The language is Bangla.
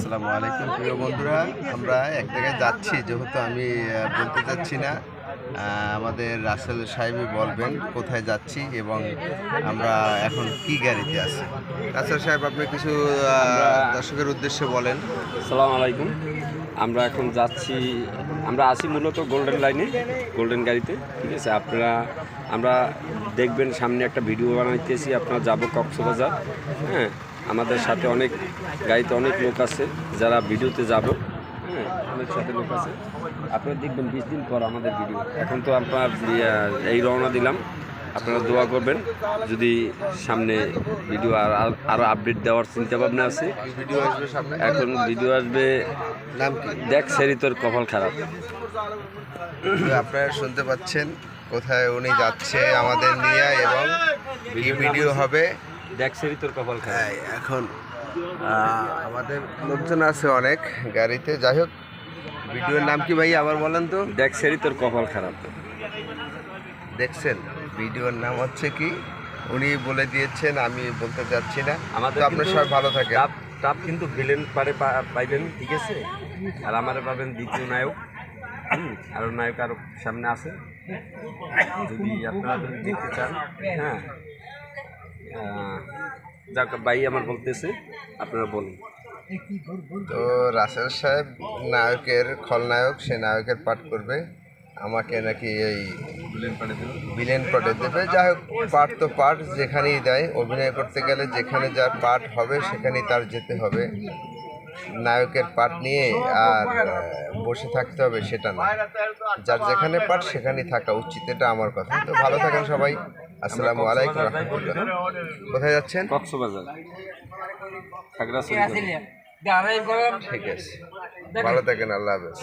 আসসালামু আলাইকুম প্রিয় বন্ধুরা, আমরা এক জায়গায় যাচ্ছি, যেহেতু আমি বলতে চাচ্ছি না, আমাদের রাসেল সাহেবই বলবেন কোথায় যাচ্ছি এবং আমরা এখন কি গাড়িতে আছি। রাসেল সাহেব, আপনি কিছু দর্শকের উদ্দেশ্যে বলেন। আসসালামু আলাইকুম। আমরা এখন যাচ্ছি, আমরা আছি মূলত গোল্ডেন লাইনে, গোল্ডেন গাড়িতে। ঠিক আছে, আমরা দেখবেন সামনে একটা ভিডিও বানাইতেছি, আপনারা যাবো কক্সবাজার। হ্যাঁ, আমাদের সাথে অনেক গাড়িতে অনেক লোক আছে যারা ভিডিওতে যাব। হ্যাঁ, অনেক সাথে লোক আছে, আপনারা দেখবেন 20 দিন পর আমাদের ভিডিও। এখন তো আপনার এই রওনা দিলাম, আপনারা দোয়া করবেন যদি সামনে ভিডিও আরও আপডেট দেওয়ার চিন্তা ভাবনা আছে। ভিডিও আসবে সামনে, এখন ভিডিও আসবে, নাম কি? দেখ সেরি তোর কপাল খারাপ। আপনারা শুনতে পাচ্ছেন কোথায় উনি যাচ্ছে আমাদের নিয়ে এবং কি ভিডিও হবে। দেখ সেরি তোর কপাল খারাপ। এখন আমাদের লোকজন আছে অনেক গাড়িতে। যাই হোক, ভিডিওর নাম কি ভাই আবার বলেন তো? দেখ সেরি তোর কপাল খারাপ। দেখছেন, ভিডিওর নাম হচ্ছে কি উনি বলে দিয়েছেন, আমি বলতে চাচ্ছি না। আমাদের আপনার সবাই ভালো থাকে। টাপ কিন্তু ভিলেন পাইবেন, ঠিক আছে। আর আমারে পাবেন দ্বিতীয় নায়ক। আরও নায়ক আরও সামনে আছে, যদি আপনারা দেখতে চান। হ্যাঁ, যাক ভাই আমার বলতেছে, আপনারা বলুন। তো রাসেল সাহেব নায়কের খলনায়ক, সে নায়কের পাঠ করবে। আমাকে নাকি এই ভিলেন পাঠে দেবে। যাই হোক, পাঠ তো পাঠ, যেখানেই দেয় অভিনয় করতে গেলে যেখানে যার পাঠ হবে সেখানেই তার যেতে হবে। নায়কের পাঠ নিয়ে আর বসে থাকতে হবে সেটা না, যার যেখানে পাঠ সেখানেই থাকা উচিত, এটা আমার কথা। তো ভালো থাকেন সবাই। আসসালামু আলাইকুম রহমতুল্লাহ। কোথায় যাচ্ছেন? কক্সবাজার, খাগড়াছড়ি। ঠিক আছে, ভালো থাকেন, আল্লাহ হাফেজ।